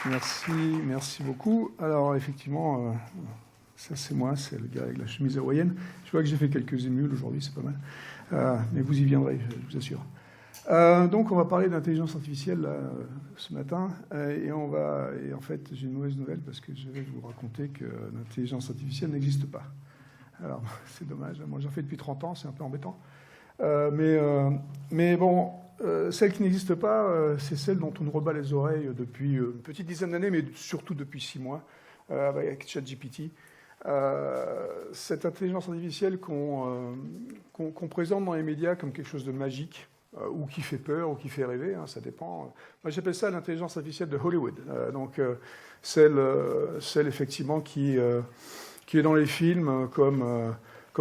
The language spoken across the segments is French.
Merci beaucoup. Alors, effectivement, ça c'est moi, c'est le gars avec la chemise hawaïenne. Je vois que j'ai fait quelques émules aujourd'hui, c'est pas mal. Mais vous y viendrez, je vous assure. Donc, on va parler d'intelligence artificielle là, ce matin. Et en fait, j'ai une mauvaise nouvelle parce que je vais vous raconter que l'intelligence artificielle n'existe pas. Alors, c'est dommage. Moi, j'en fais depuis 30 ans, c'est un peu embêtant. Mais bon, celle qui n'existe pas, c'est celle dont on nous rebat les oreilles depuis une petite dizaine d'années, mais surtout depuis 6 mois, avec ChatGPT. Cette intelligence artificielle qu'on présente dans les médias comme quelque chose de magique, ou qui fait peur, ou qui fait rêver, hein, ça dépend. Moi, j'appelle ça l'intelligence artificielle de Hollywood. Donc, celle effectivement qui est dans les films comme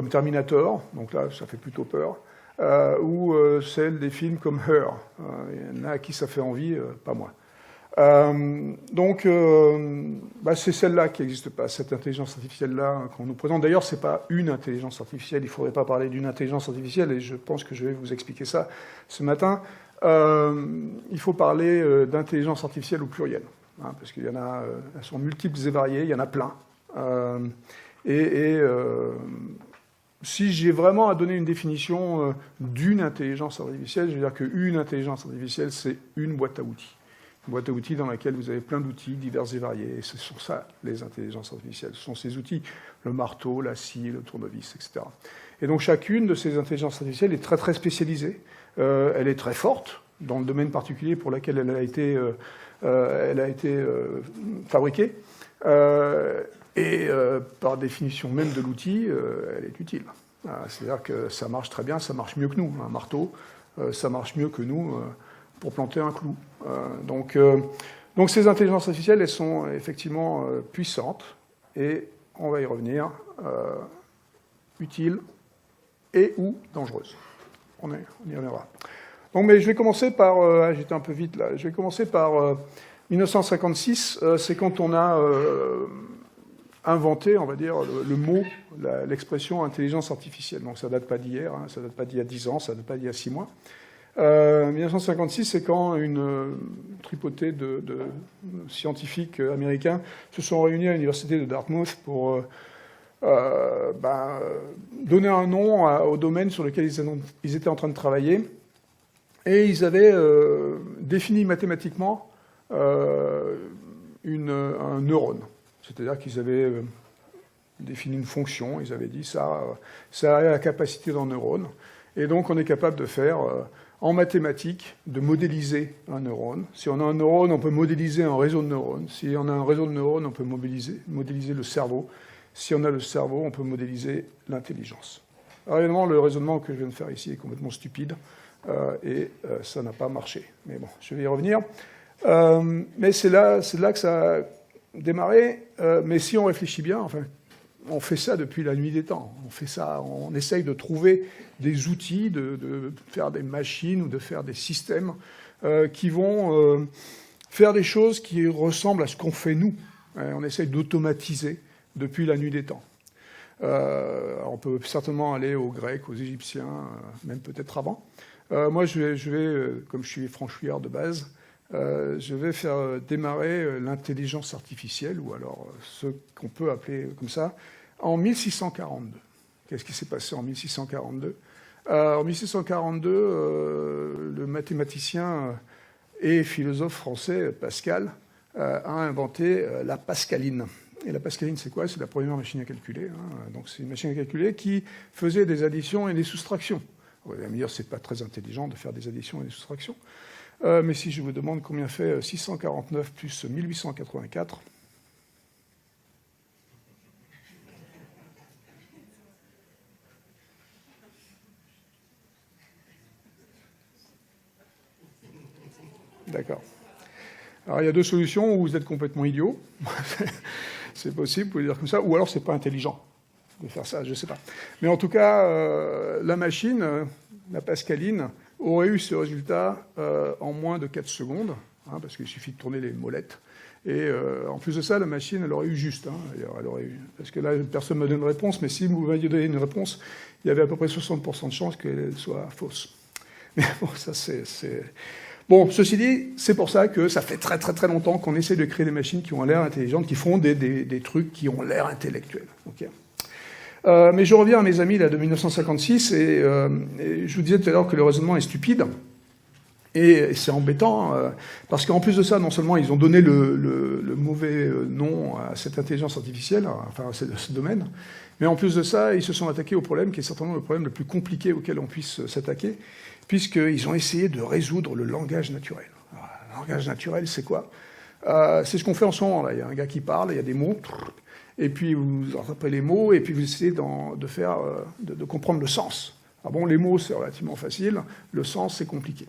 Terminator, donc là, ça fait plutôt peur, ou celle des films comme Her. Il y en a à qui ça fait envie, pas moi. C'est celle-là qui n'existe pas, cette intelligence artificielle-là qu'on nous présente. D'ailleurs, ce n'est pas une intelligence artificielle, il ne faudrait pas parler d'une intelligence artificielle, et je pense que je vais vous expliquer ça ce matin. Il faut parler d'intelligence artificielle au pluriel, hein, parce qu'il y en a, elles sont multiples et variées, il y en a plein. Si j'ai vraiment à donner une définition d'une intelligence artificielle, je veux dire qu'une intelligence artificielle, c'est une boîte à outils. Une boîte à outils dans laquelle vous avez plein d'outils divers et variés. Et ce sont ça, les intelligences artificielles. Ce sont ces outils, le marteau, la scie, le tournevis, etc. Et donc chacune de ces intelligences artificielles est très très spécialisée. Elle est très forte dans le domaine particulier pour lequel elle a été fabriquée. Par définition même de l'outil, elle est utile. C'est-à-dire que ça marche très bien, ça marche mieux que nous. Un marteau, ça marche mieux que nous pour planter un clou. Donc ces intelligences artificielles, elles sont effectivement puissantes, et on va y revenir, utiles et ou dangereuses. On y reviendra. Donc, mais je vais commencer par... j'étais un peu vite là. Je vais commencer par 1956. C'est quand on a... inventé, on va dire, le mot, l'expression intelligence artificielle. Donc ça ne date pas d'hier, hein, ça ne date pas d'il y a 10 ans, ça ne date pas d'il y a 6 mois. 1956, c'est quand une tripotée de scientifiques américains se sont réunis à l'université de Dartmouth pour donner un nom au domaine sur lequel ils étaient en train de travailler. Et ils avaient défini mathématiquement un neurone. C'est-à-dire qu'ils avaient défini une fonction, ils avaient dit ça a la capacité d'un neurone. Et donc on est capable de faire, en mathématiques, de modéliser un neurone. Si on a un neurone, on peut modéliser un réseau de neurones. Si on a un réseau de neurones, on peut modéliser le cerveau. Si on a le cerveau, on peut modéliser l'intelligence. Alors évidemment, le raisonnement que je viens de faire ici est complètement stupide, et ça n'a pas marché. Mais bon, je vais y revenir. Mais c'est là que ça a démarré, mais si on réfléchit bien, enfin, on fait ça depuis la nuit des temps. On fait ça, on essaye de trouver des outils, de faire des machines ou de faire des systèmes qui vont faire des choses qui ressemblent à ce qu'on fait nous. On essaye d'automatiser depuis la nuit des temps. On peut certainement aller aux Grecs, aux Égyptiens, même peut-être avant. Moi, je vais, comme je suis franchouillard de base, je vais faire démarrer l'intelligence artificielle, ou alors ce qu'on peut appeler comme ça, en 1642. Qu'est-ce qui s'est passé en 1642 ? En 1642, le mathématicien et philosophe français Pascal a inventé la pascaline. Et la pascaline, c'est quoi ? C'est la première machine à calculer. Donc c'est une machine à calculer qui faisait des additions et des soustractions. Vous allez me dire, c'est pas très intelligent de faire des additions et des soustractions. Mais si je vous demande combien fait 649 plus 1884, d'accord. Alors il y a deux solutions, où vous êtes complètement idiot, c'est possible, vous pouvez dire comme ça, ou alors c'est pas intelligent de faire ça, je ne sais pas. Mais en tout cas, la machine, la pascaline, aurait eu ce résultat en moins de 4 secondes, hein, parce qu'il suffit de tourner les molettes. Et en plus de ça, la machine, elle aurait eu juste. Hein, elle aurait eu, parce que là, personne ne me donne une réponse, mais si vous m'aviez donné une réponse, il y avait à peu près 60% de chances qu'elle soit fausse. Mais bon, ça, c'est Bon, ceci dit, c'est pour ça que ça fait très très très longtemps qu'on essaie de créer des machines qui ont l'air intelligentes, qui font des trucs qui ont l'air intellectuels. Okay. Mais je reviens à mes amis là, de 1956, et je vous disais tout à l'heure que le raisonnement est stupide. Et c'est embêtant, parce qu'en plus de ça, non seulement ils ont donné le mauvais nom à cette intelligence artificielle, enfin à ce domaine, mais en plus de ça, ils se sont attaqués au problème qui est certainement le problème le plus compliqué auquel on puisse s'attaquer, puisqu'ils ont essayé de résoudre le langage naturel. Alors, le langage naturel, c'est quoi? C'est ce qu'on fait en ce moment, là. Il y a un gars qui parle, il y a des mots, et puis vous rattrapez les mots, et puis vous essayez de comprendre le sens. Ah bon, les mots, c'est relativement facile, le sens, c'est compliqué.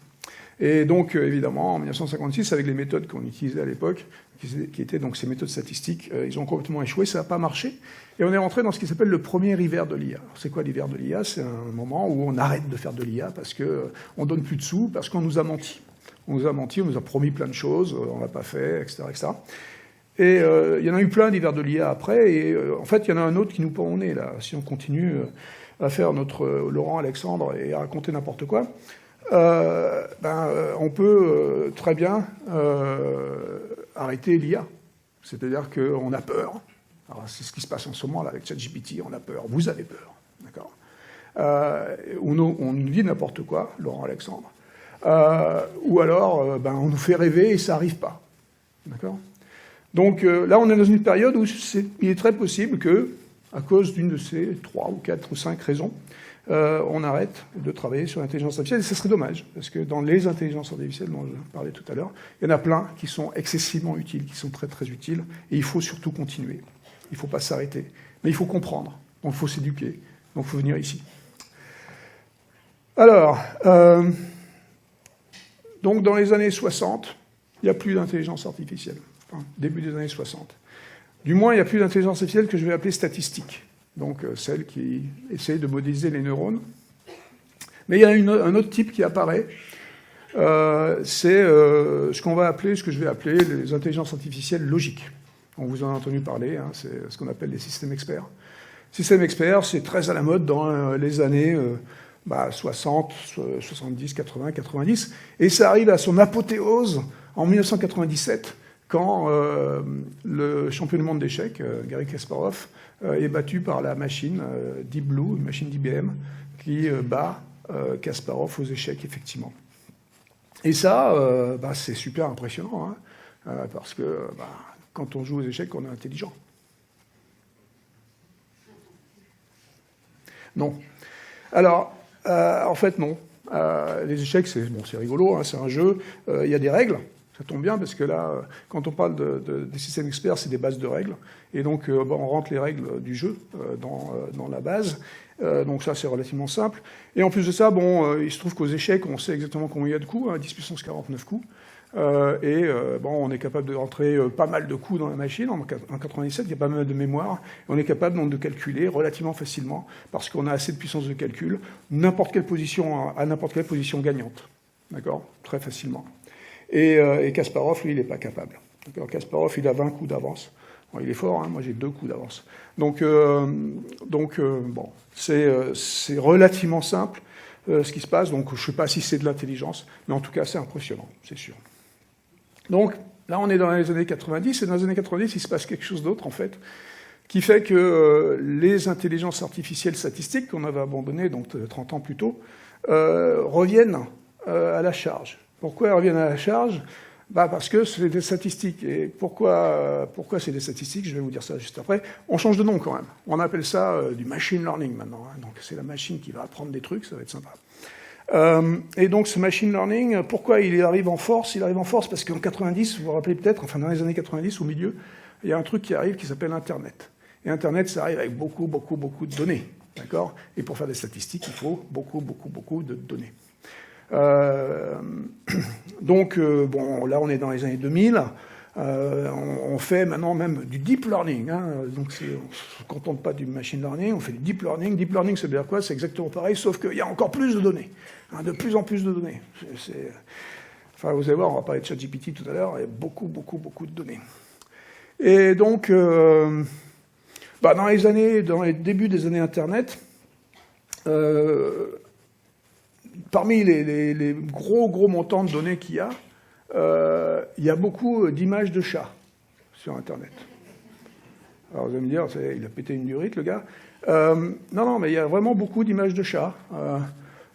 Et donc, évidemment, en 1956, avec les méthodes qu'on utilisait à l'époque, qui étaient donc ces méthodes statistiques, ils ont complètement échoué, ça n'a pas marché. Et on est rentré dans ce qui s'appelle le premier hiver de l'IA. C'est quoi l'hiver de l'IA? C'est un moment où on arrête de faire de l'IA parce qu'on donne plus de sous, parce qu'on nous a menti. On nous a menti, on nous a promis plein de choses, on l'a pas fait, etc., etc. Et il y en a eu plein d'hivers de l'IA après, et en fait, il y en a un autre qui nous pend au nez, là. Si on continue à faire notre Laurent Alexandre et à raconter n'importe quoi, on peut très bien arrêter l'IA. C'est-à-dire qu'on a peur. Alors, c'est ce qui se passe en ce moment là, avec ChatGPT, on a peur. Vous avez peur. D'accord. On nous dit n'importe quoi, Laurent Alexandre. Ou alors, on nous fait rêver et ça n'arrive pas. D'accord. Donc là, on est dans une période où il est très possible que, à cause d'une de ces 3 ou 4 ou 5 raisons, on arrête de travailler sur l'intelligence artificielle. Et ce serait dommage, parce que dans les intelligences artificielles dont je parlais tout à l'heure, il y en a plein qui sont excessivement utiles, qui sont très très utiles, et il faut surtout continuer. Il ne faut pas s'arrêter. Mais il faut comprendre, donc il faut s'éduquer, donc il faut venir ici. Alors, donc dans les années 60, il n'y a plus d'intelligence artificielle. Enfin, début des années 60. Du moins, il n'y a plus d'intelligence artificielle que je vais appeler statistique. Donc celle qui essaie de modéliser les neurones. Mais il y a un autre type qui apparaît, c'est ce que je vais appeler les intelligences artificielles logiques. On vous en a entendu parler, hein, c'est ce qu'on appelle les systèmes experts. Systèmes experts, c'est très à la mode dans les années 60, 70, 80, 90, et ça arrive à son apothéose en 1997, quand le champion du monde d'échecs, Garry Kasparov, est battu par la machine Deep Blue, une machine d'IBM, qui bat Kasparov aux échecs, effectivement. Et ça, c'est super impressionnant, hein, parce que quand on joue aux échecs, on est intelligent. Non. Alors, en fait, non. Les échecs, c'est rigolo, hein, c'est un jeu, il y a des règles. Ça tombe bien parce que là, quand on parle des systèmes experts, c'est des bases de règles. Et donc, on rentre les règles du jeu dans la base. Donc ça, c'est relativement simple. Et en plus de ça, il se trouve qu'aux échecs, on sait exactement combien il y a de coups, 10 puissance 49 coups. On est capable de rentrer pas mal de coups dans la machine. En 97, il y a pas mal de mémoire. Et on est capable donc de calculer relativement facilement parce qu'on a assez de puissance de calcul à n'importe quelle position gagnante. D'accord. Très facilement. Et Kasparov, lui, il n'est pas capable. Kasparov, il a 20 coups d'avance. Bon, il est fort, hein, moi j'ai 2 coups d'avance. Donc c'est relativement simple ce qui se passe. Donc je ne sais pas si c'est de l'intelligence, mais en tout cas c'est impressionnant, c'est sûr. Donc là on est dans les années 90, et dans les années 90 il se passe quelque chose d'autre en fait, qui fait que les intelligences artificielles statistiques qu'on avait abandonnées donc 30 ans plus tôt reviennent à la charge. Pourquoi elles reviennent à la charge? Parce que c'est des statistiques. Et pourquoi c'est des statistiques? Je vais vous dire ça juste après. On change de nom quand même. On appelle ça du machine learning maintenant. Hein. Donc c'est la machine qui va apprendre des trucs, ça va être sympa. Et donc ce machine learning, pourquoi il arrive en force? Il arrive en force parce qu'en 90, vous vous rappelez peut-être, enfin dans les années 90, au milieu, il y a un truc qui arrive qui s'appelle Internet. Et Internet, ça arrive avec beaucoup de données. D'accord? Et pour faire des statistiques, il faut beaucoup de données. Donc, là, on est dans les années 2000. On fait maintenant même du deep learning. Hein, donc, on ne se contente pas du machine learning, on fait du deep learning. Deep learning, ça veut dire quoi? C'est exactement pareil, sauf qu'il y a encore plus de données. Hein, de plus en plus de données. Enfin, vous allez voir, on va parler de ChatGPT tout à l'heure, il y a beaucoup de données. Et donc, dans les débuts des années Internet, parmi les gros montants de données qu'il y a beaucoup d'images de chats sur Internet. Alors vous allez me dire, il a pété une durite, le gars. Non, mais il y a vraiment beaucoup d'images de chats.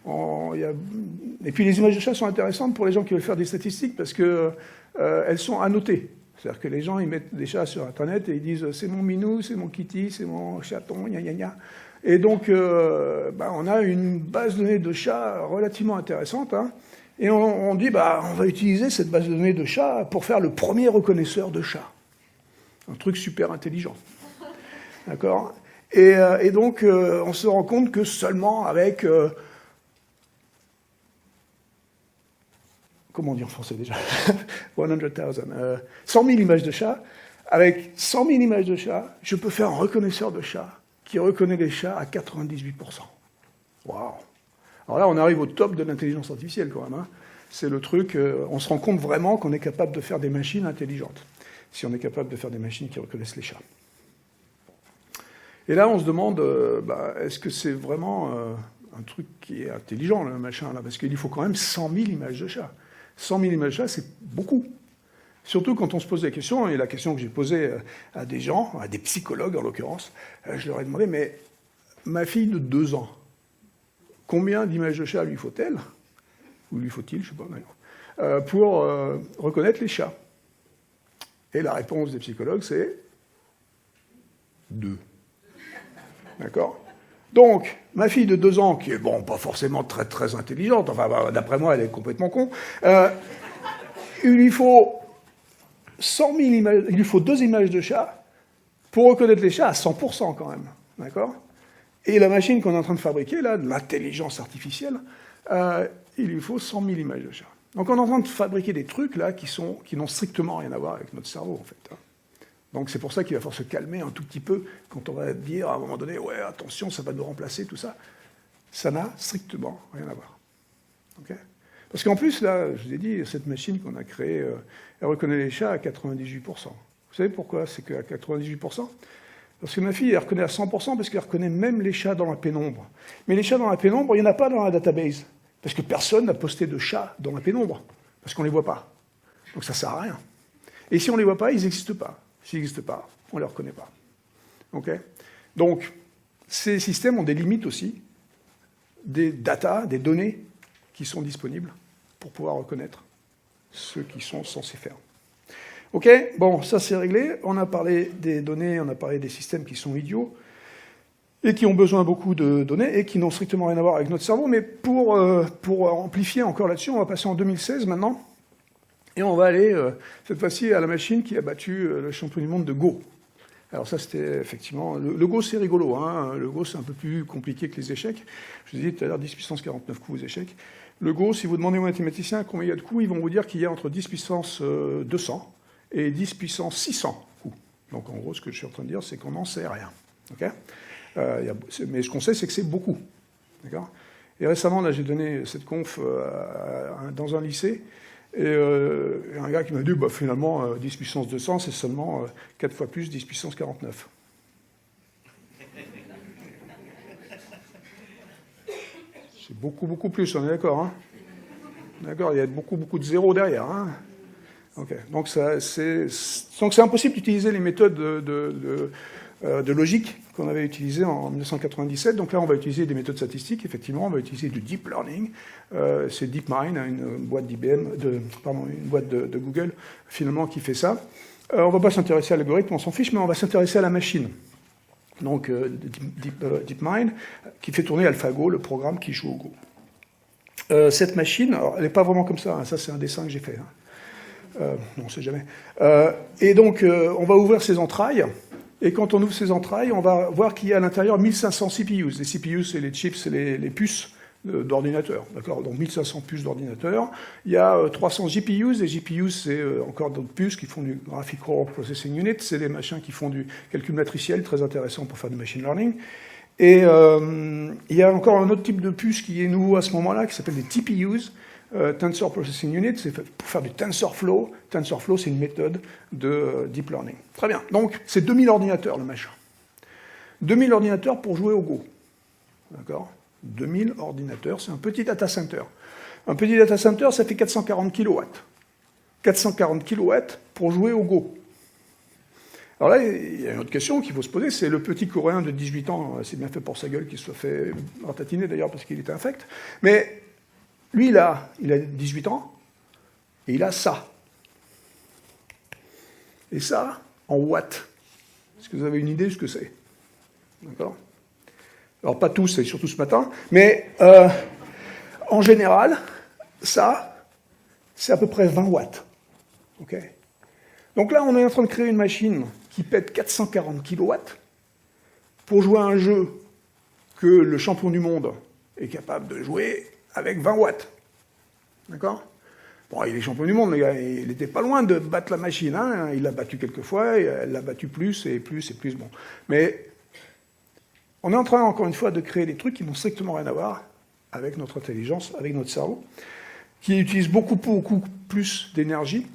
Et puis les images de chats sont intéressantes pour les gens qui veulent faire des statistiques parce qu'elles sont annotées. C'est-à-dire que les gens, ils mettent des chats sur Internet et ils disent « c'est mon minou, c'est mon kitty, c'est mon chaton, gna gna gna ». Et donc, on a une base de données de chats relativement intéressante. Hein, et on dit on va utiliser cette base de données de chats pour faire le premier reconnaisseur de chats. Un truc super intelligent. D'accord ? Et donc, on se rend compte que seulement avec... comment on dit en français déjà 100 000 images de chats. Avec 100 000 images de chats, je peux faire un reconnaisseur de chats qui reconnaît les chats à 98%. Waouh! Alors là, on arrive au top de l'intelligence artificielle quand même. Hein. C'est le truc, on se rend compte vraiment qu'on est capable de faire des machines intelligentes, si on est capable de faire des machines qui reconnaissent les chats. Et là, on se demande, est-ce que c'est vraiment un truc qui est intelligent, le machin, là, parce qu'il faut quand même 100 000 images de chats. 100 000 images de chats, c'est beaucoup. Surtout quand on se pose la question, et la question que j'ai posée à des gens, à des psychologues en l'occurrence, je leur ai demandé, mais ma fille de 2 ans, combien d'images de chats lui faut-elle, ou lui faut-il, je ne sais pas d'ailleurs, pour reconnaître les chats? Et la réponse des psychologues, c'est 2. D'accord? Donc, ma fille de 2 ans, qui est, pas forcément très, très intelligente, enfin, d'après moi, elle est complètement con, il lui faut 100 000 images, il lui faut 2 images de chat pour reconnaître les chats à 100% quand même. D'accord? Et la machine qu'on est en train de fabriquer, là, de l'intelligence artificielle, il lui faut 100 000 images de chat. Donc on est en train de fabriquer des trucs, là, qui n'ont strictement rien à voir avec notre cerveau, en fait. Hein. Donc c'est pour ça qu'il va falloir se calmer un tout petit peu quand on va dire à un moment donné, ouais, attention, ça va nous remplacer, tout ça. Ça n'a strictement rien à voir. Okay? Parce qu'en plus, là, je vous ai dit, cette machine qu'on a créée, elle reconnaît les chats à 98%. Vous savez pourquoi c'est qu'à 98%? Parce que ma fille, elle reconnaît à 100% parce qu'elle reconnaît même les chats dans la pénombre. Mais les chats dans la pénombre, il n'y en a pas dans la database. Parce que personne n'a posté de chats dans la pénombre. Parce qu'on ne les voit pas. Donc ça ne sert à rien. Et si on ne les voit pas, ils n'existent pas. S'ils n'existent pas, on ne les reconnaît pas. Okay? Donc, ces systèmes ont des limites aussi, des data, des données qui sont disponibles pour pouvoir reconnaître ceux qui sont censés faire. Ok, bon, ça c'est réglé. On a parlé des données, on a parlé des systèmes qui sont idiots et qui ont besoin beaucoup de données et qui n'ont strictement rien à voir avec notre cerveau. Mais pour amplifier encore là-dessus, on va passer en 2016 maintenant. Et on va aller, cette fois-ci, à la machine qui a battu le champion du monde de Go. Alors ça, c'était effectivement... Le Go, c'est rigolo. Hein. Le Go, c'est un peu plus compliqué que les échecs. Je vous ai dit tout à l'heure, 10 puissance 49 coups aux échecs. Le Go, si vous demandez aux mathématiciens combien il y a de coups, ils vont vous dire qu'il y a entre 10 puissance 200 et 10 puissance 600 coups. Donc en gros, ce que je suis en train de dire, c'est qu'on n'en sait rien. Okay, mais ce qu'on sait, c'est que c'est beaucoup. D'accord? Et récemment, là, j'ai donné cette conf dans un lycée. Et un gars qui m'a dit, finalement, 10 puissance 200, c'est seulement 4 fois plus 10 puissance 49. C'est beaucoup, beaucoup plus, on est d'accord, hein? D'accord, il y a beaucoup, beaucoup de zéros derrière, hein? Okay. Donc c'est impossible d'utiliser les méthodes de logique qu'on avait utilisées en 1997. Donc là, on va utiliser des méthodes statistiques. Effectivement, on va utiliser du deep learning. C'est DeepMind, une boîte d'IBM, une boîte de Google, finalement, qui fait ça. On ne va pas s'intéresser à l'algorithme, on s'en fiche, mais on va s'intéresser à la machine. Donc DeepMind, qui fait tourner AlphaGo, le programme qui joue au Go. Cette machine, alors, elle n'est pas vraiment comme ça. Hein, ça, c'est un dessin que j'ai fait. Hein. On ne sait jamais. Et donc, on va ouvrir ses entrailles. Et quand on ouvre ses entrailles, on va voir qu'il y a à l'intérieur 1500 CPUs. Les CPUs, c'est les chips, c'est les puces d'ordinateur. D'accord? Donc 1500 puces d'ordinateur. Il y a 300 GPUs. Les GPUs, c'est encore d'autres puces qui font du Graphical Processing Unit. C'est des machins qui font du calcul matriciel, très intéressant pour faire du machine learning. Et il y a encore un autre type de puce qui est nouveau à ce moment-là, qui s'appelle des TPUs. Tensor Processing Unit, c'est pour faire du TensorFlow. TensorFlow, c'est une méthode de deep learning. Très bien. Donc, c'est 2000 ordinateurs, le machin. 2000 ordinateurs pour jouer au Go. D'accord? 2000 ordinateurs, c'est un petit data center. Un petit data center, ça fait 440 kW. 440 kW pour jouer au Go. Alors là, il y a une autre question qu'il faut se poser, c'est le petit Coréen de 18 ans, c'est bien fait pour sa gueule qu'il se soit fait ratatiner d'ailleurs parce qu'il était infect, mais lui, il a 18 ans, et il a ça. Et ça, en watts. Est-ce que vous avez une idée de ce que c'est? D'accord? Alors pas tous, et surtout ce matin, mais en général, ça, c'est à peu près 20 watts. Okay. Donc là, on est en train de créer une machine qui pète 440 kW pour jouer à un jeu que le champion du monde est capable de jouer avec 20 watts. D'accord? Bon, il est champion du monde, le gars, il n'était pas loin de battre la machine, hein. Il l'a battu quelques fois, et elle l'a battu plus, et plus, et plus, bon. Mais on est en train, encore une fois, de créer des trucs qui n'ont strictement rien à voir avec notre intelligence, avec notre cerveau, qui utilisent beaucoup plus d'énergie,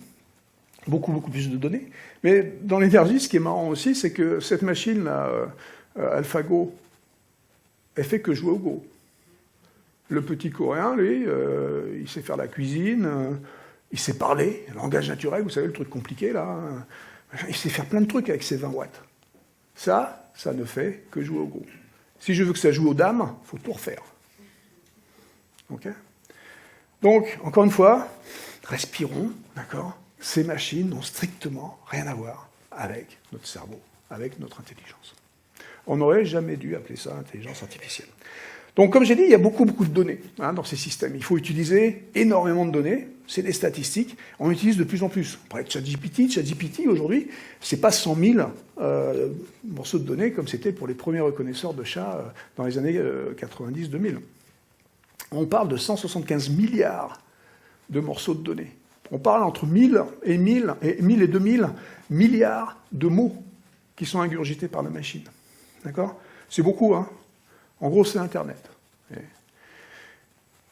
beaucoup plus de données. Mais dans l'énergie, ce qui est marrant aussi, c'est que cette machine-là, AlphaGo, elle fait que jouer au Go. Le petit Coréen, lui, il sait faire la cuisine, il sait parler, langage naturel, vous savez, le truc compliqué, là. Il sait faire plein de trucs avec ses 20 watts. Ça ne fait que jouer au Go. Si je veux que ça joue aux dames, il faut tout refaire. OK? Donc, encore une fois, respirons, d'accord? Ces machines n'ont strictement rien à voir avec notre cerveau, avec notre intelligence. On n'aurait jamais dû appeler ça intelligence artificielle. Donc, comme j'ai dit, il y a beaucoup de données dans ces systèmes. Il faut utiliser énormément de données. C'est des statistiques. On utilise de plus en plus. Après, ChatGPT, aujourd'hui, c'est pas 100 000 morceaux de données comme c'était pour les premiers reconnaisseurs de chats dans les années 90-2000. On parle de 175 milliards de morceaux de données. On parle entre 1000 et 2000 milliards de mots qui sont ingurgités par la machine. D'accord? C'est beaucoup, hein? En gros, c'est Internet.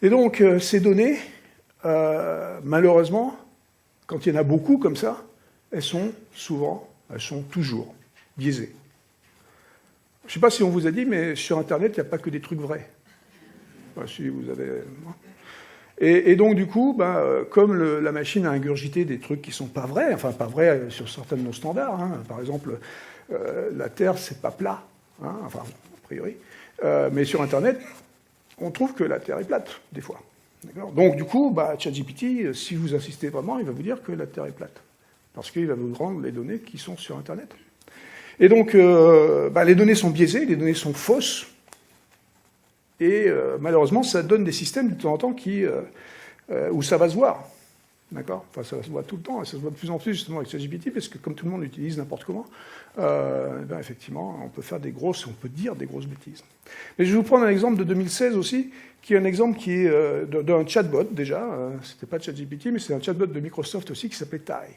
Et donc, ces données, malheureusement, quand il y en a beaucoup comme ça, elles sont toujours biaisées. Je ne sais pas si on vous a dit, mais sur Internet, il n'y a pas que des trucs vrais. Enfin, si vous avez... Et donc, du coup, comme la machine a ingurgité des trucs qui ne sont pas vrais, enfin, pas vrais sur certains de nos standards, hein, par exemple, la Terre, c'est pas plat, hein, enfin, a priori, mais sur Internet, on trouve que la Terre est plate, des fois. Donc, du coup, ChatGPT, si vous insistez vraiment, il va vous dire que la Terre est plate, parce qu'il va vous rendre les données qui sont sur Internet. Et donc, les données sont biaisées, les données sont fausses, et malheureusement, ça donne des systèmes de temps en temps où ça va se voir. D'accord? Enfin, ça se voit tout le temps, et ça se voit de plus en plus justement avec ChatGPT, parce que comme tout le monde l'utilise n'importe comment, effectivement, on peut dire des grosses bêtises. Mais je vais vous prendre un exemple de 2016 aussi, qui est un exemple qui est d'un chatbot déjà. C'était pas ChatGPT, mais c'est un chatbot de Microsoft aussi qui s'appelait Tai.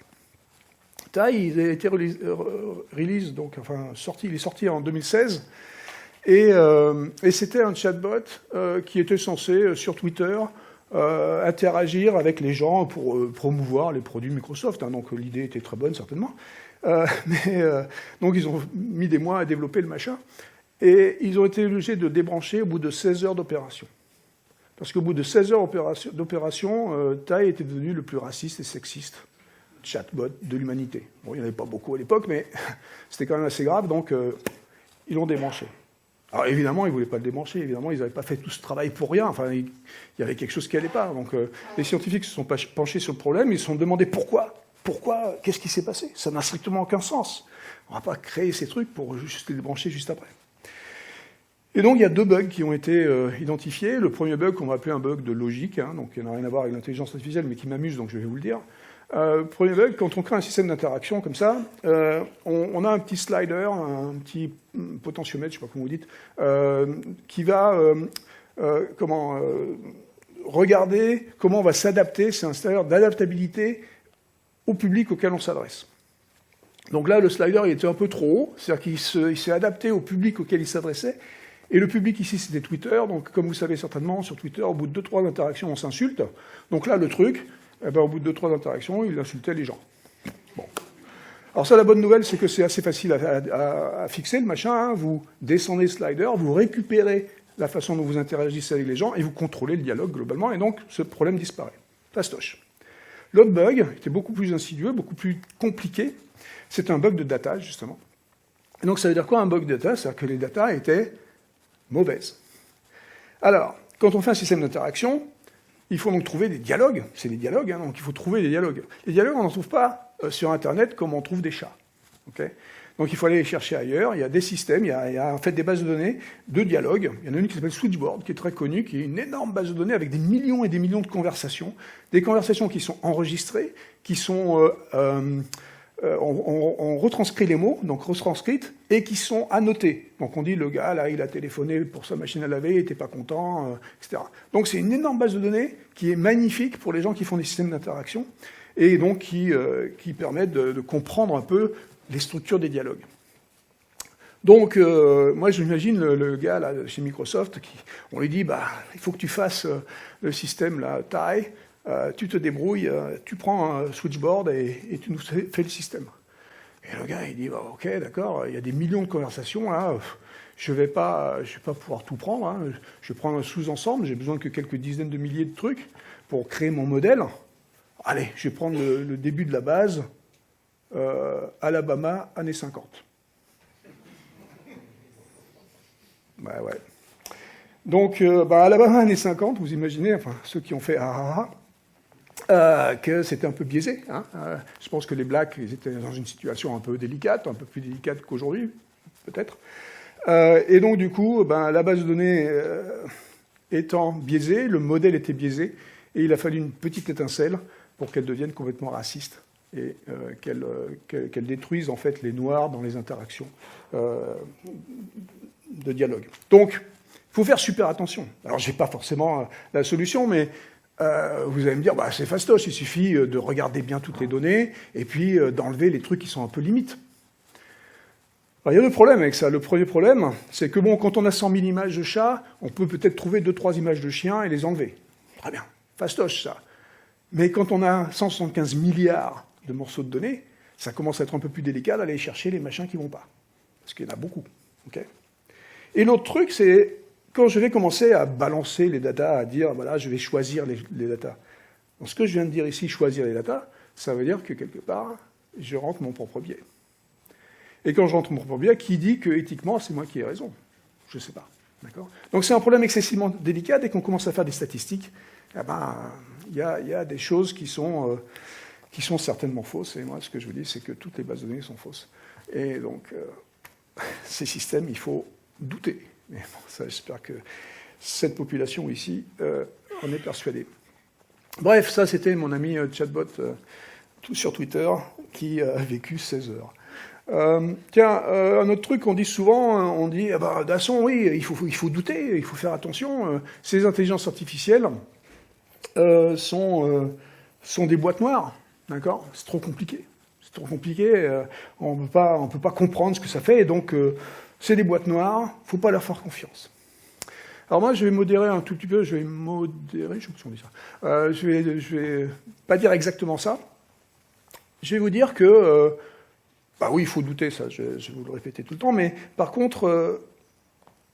Tai, il a été il est sorti en 2016. Et c'était un chatbot qui était censé, sur Twitter, interagir avec les gens pour promouvoir les produits Microsoft. Hein, donc l'idée était très bonne, certainement. Donc ils ont mis des mois à développer le machin. Et ils ont été obligés de débrancher au bout de 16 heures d'opération. Parce qu'au bout de 16 heures d'opération, Tai était devenu le plus raciste et sexiste chatbot de l'humanité. Bon, il n'y en avait pas beaucoup à l'époque, mais c'était quand même assez grave, donc ils l'ont débranché. Alors évidemment, ils ne voulaient pas le débrancher, évidemment, ils n'avaient pas fait tout ce travail pour rien, enfin, il y avait quelque chose qui n'allait pas. Donc les scientifiques se sont penchés sur le problème, ils se sont demandé pourquoi, qu'est-ce qui s'est passé? Ça n'a strictement aucun sens. On ne va pas créer ces trucs pour juste les débrancher juste après. Et donc il y a deux bugs qui ont été identifiés. Le premier bug, qu'on va appeler un bug de logique, hein, donc il n'a rien à voir avec l'intelligence artificielle, mais qui m'amuse, donc je vais vous le dire. Premier bug, quand on crée un système d'interaction comme ça, on a un petit slider, un petit potentiomètre, je ne sais pas comment vous dites, qui va regarder comment on va s'adapter, c'est un slider d'adaptabilité au public auquel on s'adresse. Donc là, le slider, il était un peu trop haut, c'est-à-dire qu'il s'est adapté au public auquel il s'adressait, et le public ici, c'était Twitter, donc comme vous savez certainement, sur Twitter, au bout de 2-3 interactions, on s'insulte. Donc là, le truc... au bout de 2-3 interactions, il insultait les gens. Bon. Alors ça, la bonne nouvelle, c'est que c'est assez facile à fixer, le machin. Hein. Vous descendez le slider, vous récupérez la façon dont vous interagissez avec les gens, et vous contrôlez le dialogue globalement, et donc ce problème disparaît. Fastoche. L'autre bug était beaucoup plus insidieux, beaucoup plus compliqué, c'est un bug de data, justement. Et donc ça veut dire quoi un bug de data? C'est-à-dire que les data étaient mauvaises. Alors, quand on fait un système d'interaction, il faut donc trouver des dialogues, c'est des dialogues, hein, donc il faut trouver des dialogues. Les dialogues, on n'en trouve pas sur Internet comme on trouve des chats. Okay, donc il faut aller les chercher ailleurs, il y a des systèmes, il y a en fait des bases de données de dialogues. Il y en a une qui s'appelle Switchboard, qui est très connue, qui est une énorme base de données avec des millions et des millions de conversations, des conversations qui sont enregistrées, qui sont... on retranscrit les mots, donc retranscrites, et qui sont annotées. Donc on dit, le gars, là, il a téléphoné pour sa machine à laver, il n'était pas content, etc. Donc c'est une énorme base de données qui est magnifique pour les gens qui font des systèmes d'interaction, et donc qui permettent de comprendre un peu les structures des dialogues. Donc, moi, j'imagine le gars là, chez Microsoft, on lui dit, bah, il faut que tu fasses le système là, taille, tu te débrouilles, tu prends un switchboard et tu nous fais le système. Et le gars, il dit, bah, ok, d'accord, il y a des millions de conversations, là, je vais pas pouvoir tout prendre, hein. Je vais prendre un sous-ensemble, j'ai besoin que quelques dizaines de milliers de trucs pour créer mon modèle. Allez, je vais prendre le début de la base, Alabama, années 50. Bah ouais. Donc, Alabama, années 50, vous imaginez, enfin, ceux qui ont fait que c'était un peu biaisé. Hein. Je pense que les Blacks, ils étaient dans une situation un peu délicate, un peu plus délicate qu'aujourd'hui, peut-être. Et donc, du coup, la base de données étant biaisée, le modèle était biaisé, et il a fallu une petite étincelle pour qu'elle devienne complètement raciste et qu'elle détruise, en fait, les Noirs dans les interactions de dialogue. Donc, il faut faire super attention. Alors, je n'ai pas forcément la solution, mais vous allez me dire, bah, c'est fastoche, il suffit de regarder bien toutes les données et puis d'enlever les trucs qui sont un peu limites. Alors, il y a deux problèmes avec ça. Le premier problème, c'est que bon, quand on a 100 000 images de chats, on peut peut-être trouver 2-3 images de chiens et les enlever. Très bien, fastoche ça. Mais quand on a 175 milliards de morceaux de données, ça commence à être un peu plus délicat d'aller chercher les machins qui ne vont pas. Parce qu'il y en a beaucoup. Okay, et l'autre truc, c'est quand je vais commencer à balancer les datas, à dire, voilà, je vais choisir les datas. Donc, ce que je viens de dire ici, choisir les datas, ça veut dire que, quelque part, je rentre mon propre biais. Et quand je rentre mon propre biais, qui dit que, éthiquement, c'est moi qui ai raison? Je ne sais pas. D'accord ? Donc, c'est un problème excessivement délicat. Dès qu'on commence à faire des statistiques, il y a des choses qui sont certainement fausses. Et moi, ce que je vous dis, c'est que toutes les bases de données sont fausses. Et donc, ces systèmes, il faut douter. Mais bon, ça, j'espère que cette population ici en est persuadée. Bref, ça, c'était mon ami chatbot sur Twitter qui a vécu 16 heures. Un autre truc qu'on dit souvent, on dit, de toute façon, oui, il faut douter, il faut faire attention. Ces intelligences artificielles sont des boîtes noires, d'accord ? C'est trop compliqué. C'est trop compliqué, on ne peut pas comprendre ce que ça fait, et donc c'est des boîtes noires, il ne faut pas leur faire confiance. Alors moi, je vais modérer un tout petit peu, je sais pas si on dit ça. Je vais pas dire exactement ça. Je vais vous dire que, oui, il faut douter, ça, je vais vous le répéter tout le temps, mais par contre,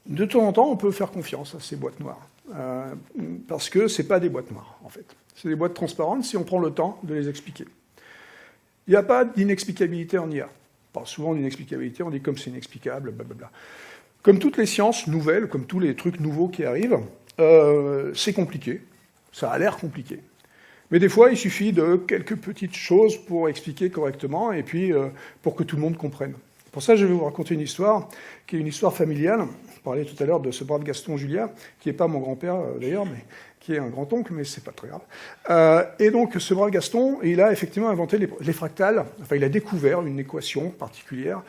de temps en temps, on peut faire confiance à ces boîtes noires. Parce que ce n'est pas des boîtes noires, en fait. C'est des boîtes transparentes si on prend le temps de les expliquer. Il n'y a pas d'inexplicabilité en IA. On parle souvent d'inexplicabilité, on dit comme c'est inexplicable, blablabla. Comme toutes les sciences nouvelles, comme tous les trucs nouveaux qui arrivent, c'est compliqué. Ça a l'air compliqué. Mais des fois, il suffit de quelques petites choses pour expliquer correctement et puis pour que tout le monde comprenne. Pour ça, je vais vous raconter une histoire qui est une histoire familiale. Je parlais tout à l'heure de ce brave Gaston Julia, qui n'est pas mon grand-père d'ailleurs, mais qui est un grand-oncle, mais c'est pas très grave. Et donc, ce brave Gaston, il a effectivement inventé les fractales. Enfin, il a découvert une équation particulière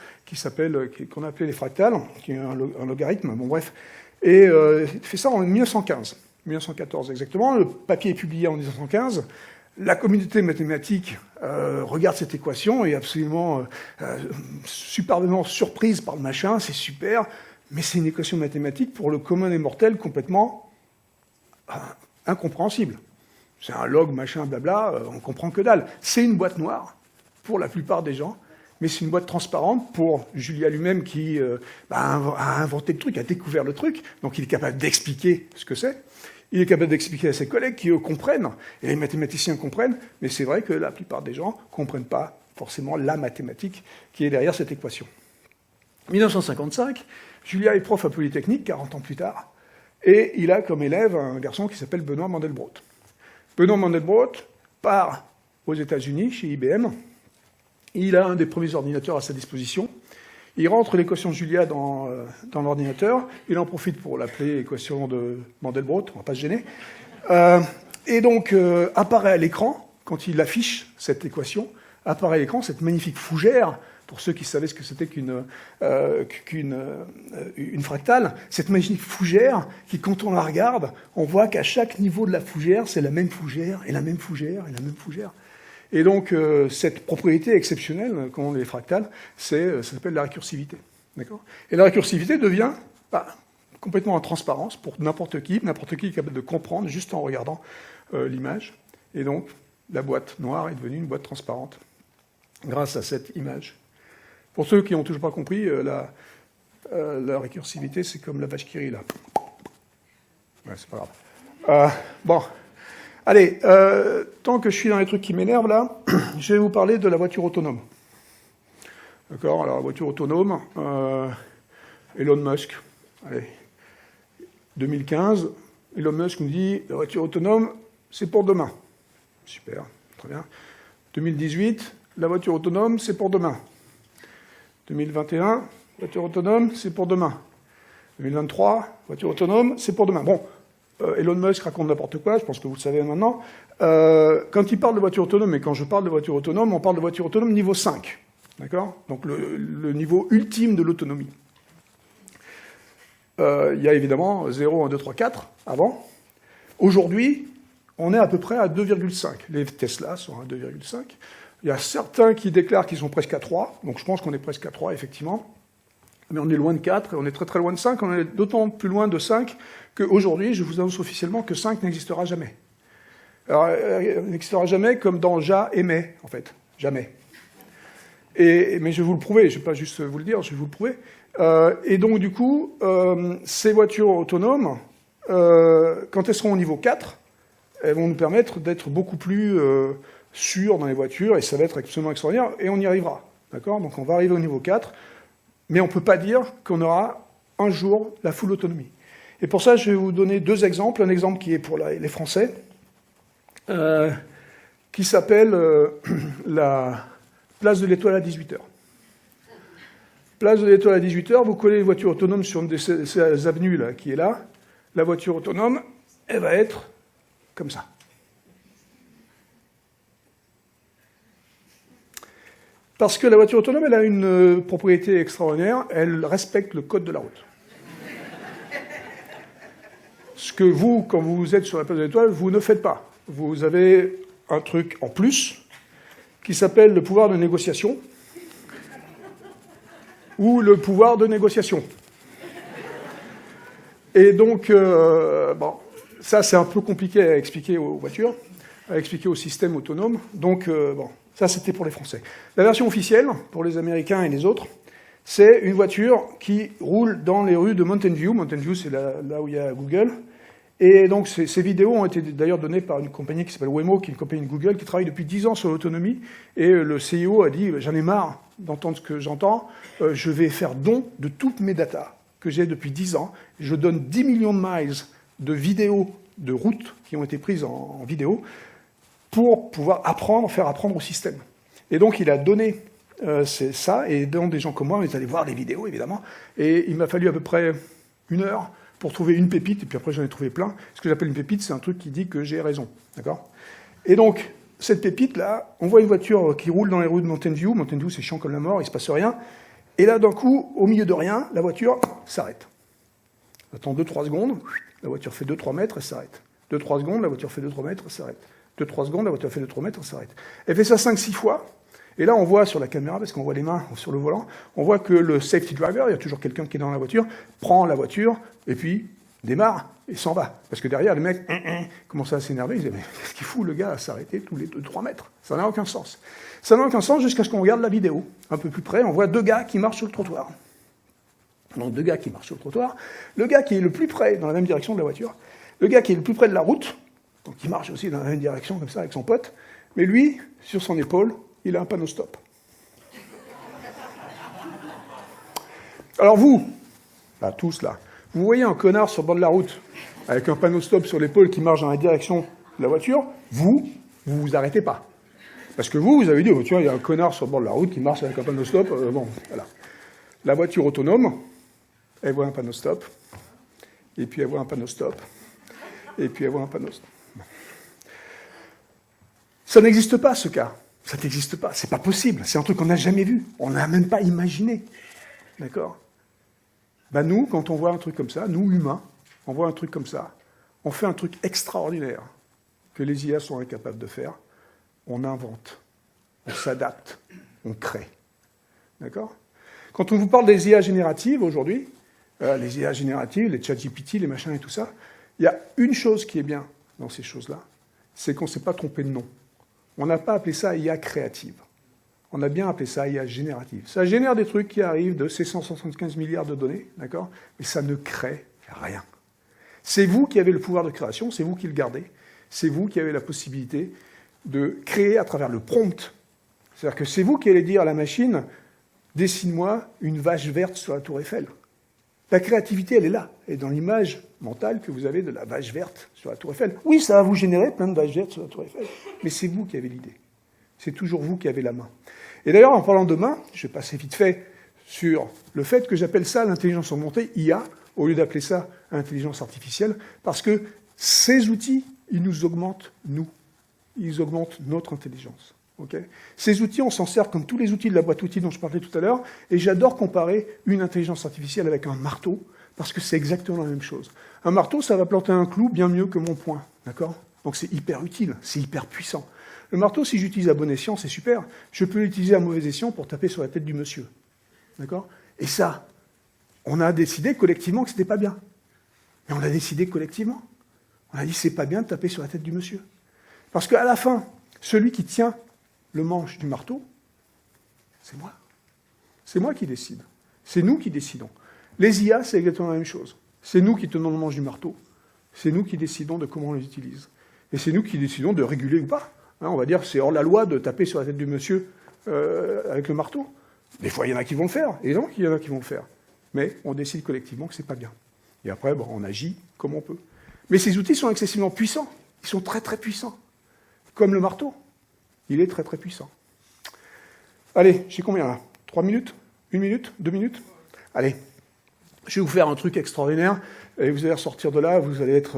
qu'on appelait les fractales, qui est un logarithme, bon bref. Et il fait ça en 1915, 1914 exactement. Le papier est publié en 1915. La communauté mathématique regarde cette équation et est absolument superbement surprise par le machin, c'est super, mais c'est une équation mathématique pour le commun des mortels complètement incompréhensible. C'est un log, machin, blabla, on comprend que dalle. C'est une boîte noire pour la plupart des gens, mais c'est une boîte transparente pour Julia lui-même qui a inventé le truc, a découvert le truc, donc il est capable d'expliquer ce que c'est. Il est capable d'expliquer à ses collègues qui, eux, comprennent, et les mathématiciens comprennent, mais c'est vrai que la plupart des gens ne comprennent pas forcément la mathématique qui est derrière cette équation. 1955, Julia est prof à Polytechnique, 40 ans plus tard, et il a comme élève un garçon qui s'appelle Benoît Mandelbrot. Benoît Mandelbrot part aux États-Unis, chez IBM. Il a un des premiers ordinateurs à sa disposition. Il rentre l'équation de Julia dans l'ordinateur. Il en profite pour l'appeler équation de Mandelbrot, on ne va pas se gêner. Et donc, apparaît à l'écran, quand il affiche cette équation, apparaît à l'écran cette magnifique fougère, pour ceux qui savaient ce que c'était qu'une fractale, cette magnifique fougère qui, quand on la regarde, on voit qu'à chaque niveau de la fougère, c'est la même fougère, et la même fougère, et la même fougère. Et donc, cette propriété exceptionnelle qu'ont les fractales, ça s'appelle la récursivité. Et la récursivité devient complètement en transparence pour n'importe qui est capable de comprendre juste en regardant l'image. Et donc, la boîte noire est devenue une boîte transparente grâce à cette image. Pour ceux qui n'ont toujours pas compris, la récursivité, c'est comme la vache qui rit, là. Ouais, c'est pas grave. Bon. Allez, tant que je suis dans les trucs qui m'énervent, là, je vais vous parler de la voiture autonome. D'accord? Alors, la voiture autonome, Elon Musk. Allez. 2015, Elon Musk nous dit, la voiture autonome, c'est pour demain. Super, très bien. 2018, la voiture autonome, c'est pour demain. 2021, voiture autonome, c'est pour demain. 2023, voiture autonome, c'est pour demain. Bon, Elon Musk raconte n'importe quoi, je pense que vous le savez maintenant. Quand il parle de voiture autonome, et quand je parle de voiture autonome, on parle de voiture autonome niveau 5. D'accord? Donc le niveau ultime de l'autonomie. Il y a évidemment 0, 1, 2, 3, 4 avant. Aujourd'hui, on est à peu près à 2,5. Les Tesla sont à 2,5. Il y a certains qui déclarent qu'ils sont presque à 3, donc je pense qu'on est presque à 3, effectivement. Mais on est loin de 4, et on est très très loin de 5, on est d'autant plus loin de 5 qu'aujourd'hui, je vous annonce officiellement que 5 n'existera jamais. Alors, il n'existera jamais comme dans Ja et Mais, en fait. Jamais. Mais je vais vous le prouver, je ne vais pas juste vous le dire, je vais vous le prouver. Et donc, du coup, ces voitures autonomes, quand elles seront au niveau 4, elles vont nous permettre d'être beaucoup plus sûrs dans les voitures, et ça va être absolument extraordinaire, et on y arrivera. D'accord? Donc on va arriver au niveau 4, mais on ne peut pas dire qu'on aura un jour la full autonomie. Et pour ça, je vais vous donner deux exemples. Un exemple qui est pour les Français, qui s'appelle la place de l'Étoile à 18h. Place de l'Étoile à 18h, vous collez les voitures autonomes sur une de ces avenues là, qui est là. La voiture autonome, elle va être comme ça. Parce que la voiture autonome, elle a une propriété extraordinaire, elle respecte le code de la route. Ce que vous, quand vous êtes sur la place de l'Étoile, vous ne faites pas. Vous avez un truc en plus qui s'appelle le pouvoir de négociation ou le pouvoir de négociation. Et donc, bon, ça c'est un peu compliqué à expliquer aux voitures, à expliquer au système autonome. Donc, bon, ça c'était pour les Français. La version officielle, pour les Américains et les autres, c'est une voiture qui roule dans les rues de Mountain View. Mountain View, c'est là où il y a Google. Et donc, ces vidéos ont été d'ailleurs données par une compagnie qui s'appelle Waymo, qui est une compagnie de Google, qui travaille depuis 10 ans sur l'autonomie. Et le CEO a dit, j'en ai marre d'entendre ce que j'entends, je vais faire don de toutes mes datas que j'ai depuis 10 ans. Je donne 10 millions de miles de vidéos de routes qui ont été prises en vidéo pour pouvoir faire apprendre au système. Et donc, il a donné ça, et donc des gens comme moi, on est allés voir les vidéos, évidemment, et il m'a fallu à peu près 1 heure pour trouver une pépite, et puis après j'en ai trouvé plein. Ce que j'appelle une pépite, c'est un truc qui dit que j'ai raison, d'accord? Et donc, cette pépite-là, on voit une voiture qui roule dans les rues de Mountain View. Mountain View, c'est chiant comme la mort, il ne se passe rien. Et là, d'un coup, au milieu de rien, la voiture s'arrête. Ça attend 2-3 secondes, la voiture fait 2-3 mètres, elle s'arrête. 2-3 secondes, la voiture fait 2-3 mètres, elle s'arrête. 2-3 secondes, la voiture fait 2-3 mètres, elle s'arrête. Elle fait ça 5-6 fois. Et là, on voit sur la caméra, parce qu'on voit les mains sur le volant, on voit que le safety driver, il y a toujours quelqu'un qui est dans la voiture, prend la voiture, et puis démarre et s'en va. Parce que derrière, les mecs commencent à s'énerver. Ils disent, mais qu'est-ce qu'il fout, le gars, à s'arrêter tous les 2-3 mètres? Ça n'a aucun sens. Ça n'a aucun sens jusqu'à ce qu'on regarde la vidéo. Un peu plus près, on voit 2 gars qui marchent sur le trottoir. Donc 2 gars qui marchent sur le trottoir. Le gars qui est le plus près, dans la même direction de la voiture. Le gars qui est le plus près de la route, donc il marche aussi dans la même direction, comme ça, avec son pote. Mais lui, sur son épaule, il a un panneau stop. Alors vous, là, tous là, vous voyez un connard sur le bord de la route, avec un panneau stop sur l'épaule qui marche dans la direction de la voiture, vous vous arrêtez pas. Parce que vous avez dit, oh, tiens, il y a un connard sur le bord de la route qui marche avec un panneau stop, bon, voilà. La voiture autonome, elle voit un panneau stop, et puis elle voit un panneau stop, et puis elle voit un panneau stop. Ça n'existe pas, ce cas. Ça n'existe pas. C'est pas possible. C'est un truc qu'on n'a jamais vu. On n'a même pas imaginé. D'accord? Ben nous, quand on voit un truc comme ça, nous, humains, on voit un truc comme ça, on fait un truc extraordinaire que les IA sont incapables de faire. On invente, on s'adapte, on crée. D'accord? Quand on vous parle des IA génératives aujourd'hui, les IA génératives, les ChatGPT, les machins et tout ça, il y a une chose qui est bien dans ces choses-là, c'est qu'on ne s'est pas trompé de nom. On n'a pas appelé ça IA créative. On a bien appelé ça IA générative. Ça génère des trucs qui arrivent de ces 175 milliards de données, d'accord? Mais ça ne crée rien. C'est vous qui avez le pouvoir de création, c'est vous qui le gardez, c'est vous qui avez la possibilité de créer à travers le prompt. C'est-à-dire que c'est vous qui allez dire à la machine « Dessine-moi une vache verte sur la tour Eiffel ». La créativité, elle est là, et dans l'image mentale que vous avez de la vache verte sur la tour Eiffel. Oui, ça va vous générer plein de vaches vertes sur la tour Eiffel, mais c'est vous qui avez l'idée. C'est toujours vous qui avez la main. Et d'ailleurs, en parlant de main, je vais passer vite fait sur le fait que j'appelle ça l'intelligence augmentée, IA, au lieu d'appeler ça intelligence artificielle, parce que ces outils, ils nous augmentent, nous. Ils augmentent notre intelligence. Okay. Ces outils, on s'en sert comme tous les outils de la boîte outils dont je parlais tout à l'heure, et j'adore comparer une intelligence artificielle avec un marteau, parce que c'est exactement la même chose. Un marteau, ça va planter un clou bien mieux que mon poing, d'accord? Donc c'est hyper utile, c'est hyper puissant. Le marteau, si j'utilise à bon escient, c'est super. Je peux l'utiliser à mauvais escient pour taper sur la tête du monsieur, d'accord? Et ça, on a décidé collectivement que c'était pas bien. Mais on l'a décidé collectivement. On a dit c'est pas bien de taper sur la tête du monsieur. Parce qu'à la fin, celui qui tient le manche du marteau, c'est moi. C'est moi qui décide. C'est nous qui décidons. Les IA, c'est exactement la même chose. C'est nous qui tenons le manche du marteau. C'est nous qui décidons de comment on les utilise. Et c'est nous qui décidons de réguler ou pas. Hein, on va dire que c'est hors la loi de taper sur la tête du monsieur avec le marteau. Des fois, il y en a qui vont le faire. Et donc, il y en a qui vont le faire. Mais on décide collectivement que c'est pas bien. Et après, bon, on agit comme on peut. Mais ces outils sont excessivement puissants. Ils sont très, très puissants. Comme le marteau. Il est très très puissant. Allez, j'ai combien là? 3 minutes? 1 minute? 2 minutes? Allez, je vais vous faire un truc extraordinaire, et vous allez ressortir de là, vous allez être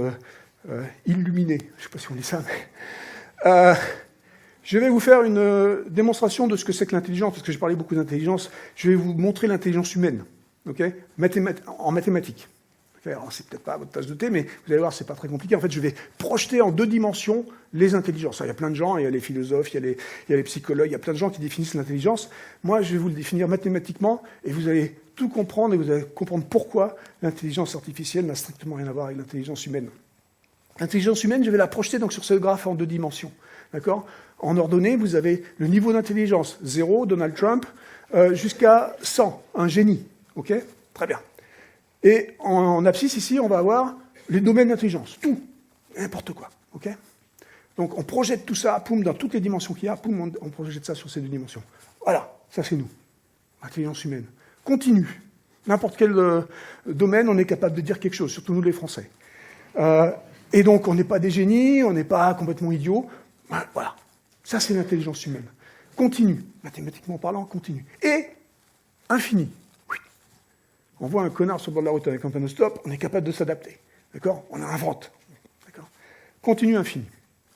illuminé. Je ne sais pas si on dit ça, mais... je vais vous faire une démonstration de ce que c'est que l'intelligence, parce que j'ai parlé beaucoup d'intelligence. Je vais vous montrer l'intelligence humaine, okay? En mathématiques. Alors, c'est peut-être pas votre tasse de thé, mais vous allez voir, c'est pas très compliqué. En fait, je vais projeter en 2 dimensions les intelligences. Alors, il y a plein de gens, il y a les philosophes, il y a les psychologues, il y a plein de gens qui définissent l'intelligence. Moi, je vais vous le définir mathématiquement, et vous allez tout comprendre, et vous allez comprendre pourquoi l'intelligence artificielle n'a strictement rien à voir avec l'intelligence humaine. L'intelligence humaine, je vais la projeter donc sur ce graphe en 2 dimensions. D'accord? En ordonnée, vous avez le niveau d'intelligence, 0, Donald Trump, jusqu'à 100, un génie. Ok? Très bien. Et en abscisse, ici, on va avoir les domaines d'intelligence, tout, n'importe quoi, ok? Donc on projette tout ça, poum, dans toutes les dimensions qu'il y a, poum, on projette ça sur ces 2 dimensions. Voilà, ça c'est nous, l'intelligence humaine. Continue. N'importe quel domaine, on est capable de dire quelque chose, surtout nous les Français. Et donc on n'est pas des génies, on n'est pas complètement idiots. Voilà, ça c'est l'intelligence humaine. Continue, mathématiquement parlant, continue. Et infini. On voit un connard sur le bord de la route avec un panneau stop, on est capable de s'adapter. D'accord? On invente. D'accord? Continue infini.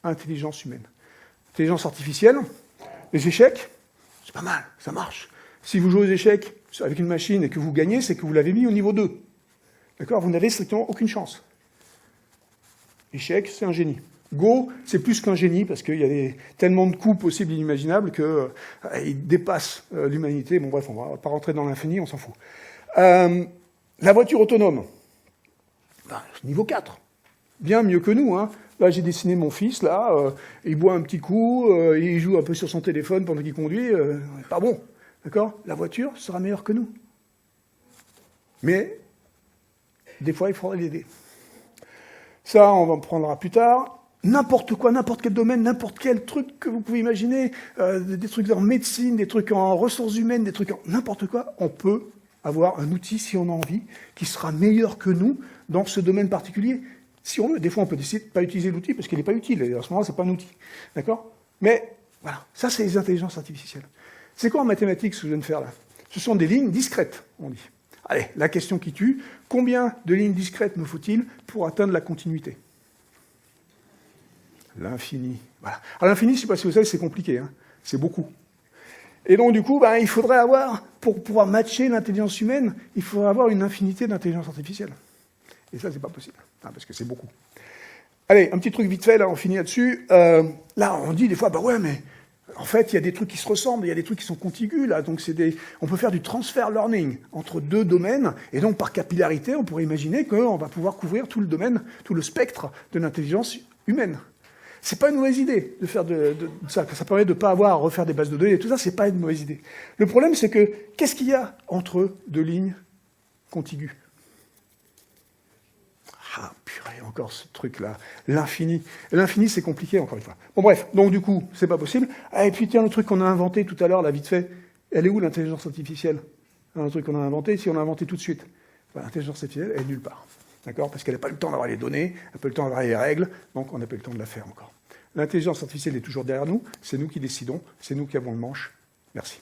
Intelligence humaine. Intelligence artificielle, les échecs, c'est pas mal, ça marche. Si vous jouez aux échecs avec une machine et que vous gagnez, c'est que vous l'avez mis au niveau 2. D'accord? Vous n'avez strictement aucune chance. Échec, c'est un génie. Go, c'est plus qu'un génie, parce qu'il y a tellement de coups possibles et inimaginables qu'il dépasse l'humanité. Bon bref, on ne va pas rentrer dans l'infini, on s'en fout. La voiture autonome. Enfin, niveau 4. Bien mieux que nous, hein. Là, j'ai dessiné mon fils, là, il boit un petit coup, il joue un peu sur son téléphone pendant qu'il conduit, pas bon, d'accord? La voiture sera meilleure que nous. Mais, des fois, il faudra l'aider. Ça, on en prendra plus tard. N'importe quoi, n'importe quel domaine, n'importe quel truc que vous pouvez imaginer, des trucs en médecine, des trucs en ressources humaines, des trucs en n'importe quoi, on peut avoir un outil, si on a envie, qui sera meilleur que nous dans ce domaine particulier. Si on veut, des fois, on peut décider de ne pas utiliser l'outil parce qu'il n'est pas utile. Et à ce moment-là, ce n'est pas un outil. D'accord? Mais, voilà, ça, c'est les intelligences artificielles. C'est quoi en mathématiques, ce que je viens de faire là? Ce sont des lignes discrètes, on dit. Allez, la question qui tue, combien de lignes discrètes me faut-il pour atteindre la continuité? L'infini. Voilà. Alors l'infini, je ne sais pas si vous savez, c'est compliqué, hein. C'est beaucoup. Et donc, du coup, il faudrait avoir, pour pouvoir matcher l'intelligence humaine, il faudrait avoir une infinité d'intelligence artificielle. Et ça, c'est pas possible, parce que c'est beaucoup. Allez, un petit truc vite fait, là, on finit là-dessus. Là, on dit des fois, ouais, mais en fait, il y a des trucs qui se ressemblent, il y a des trucs qui sont contigus, là, donc on peut faire du transfer learning entre deux domaines, et donc par capillarité, on pourrait imaginer qu'on va pouvoir couvrir tout le domaine, tout le spectre de l'intelligence humaine. C'est pas une mauvaise idée de faire de ça. Ça permet de ne pas avoir à refaire des bases de données et tout ça, c'est pas une mauvaise idée. Le problème, c'est que, qu'est-ce qu'il y a entre deux lignes contiguës? Ah, purée, encore ce truc-là. L'infini. L'infini, c'est compliqué, encore une fois. Bon, bref. Donc, du coup, c'est pas possible. Ah, et puis, tiens, le truc qu'on a inventé tout à l'heure, là, vite fait. Elle est où, l'intelligence artificielle? Un truc qu'on a inventé, si on l'a inventé tout de suite. L'intelligence artificielle, elle est nulle part. D'accord? Parce qu'elle n'a pas eu le temps d'avoir les données, elle n'a pas eu le temps d'avoir les règles, donc on n'a pas eu le temps de la faire encore. L'intelligence artificielle est toujours derrière nous, c'est nous qui décidons, c'est nous qui avons le manche. Merci.